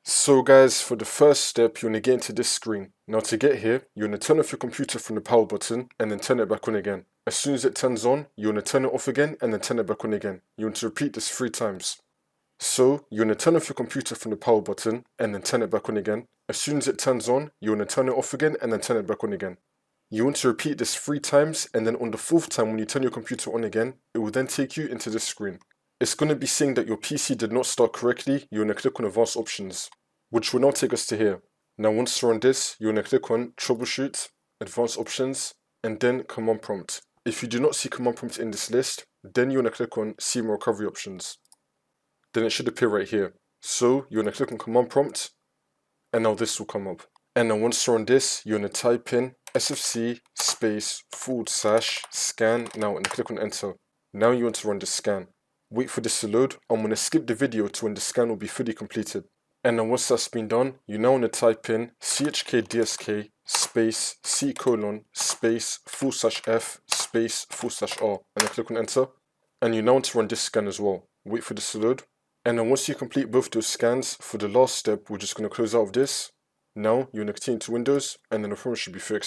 So guys, for the first step, you want to get into this screen. Now to get here, you want to turn off your computer from the power button and then turn it back on again. As soon as it turns on, you want to turn it off again and then turn it back on again. You want to repeat this 3 times. So you want to turn off your computer from the power button and then turn it back on again. As soon as it turns on, you want to turn it off again and then turn it back on again. You want to repeat this 3 times, and then on the 4th time when you turn your computer on again, it will then take you into this screen. It's going to be saying that your PC did not start correctly. You want to click on Advanced Options, which will now take us to here. Now once you're on this, you want to click on Troubleshoot, Advanced Options, and then Command Prompt. If you do not see Command Prompt in this list, then you want to click on See More Recovery Options. Then it should appear right here. So you want to click on Command Prompt, and now this will come up. And now once you're on this, you want to type in SFC //scan now and click on Enter. Now you want to run the scan. Wait for this to load. I'm going to skip the video to when the scan will be fully completed. And then once that's been done, you now want to type in chkdsk C:/F//R and then click on Enter. And you now want to run this scan as well. Wait for this to load. And then once you complete both those scans, for the last step, we're just going to close out of this. Now you want to continue to Windows, and then the problem should be fixed.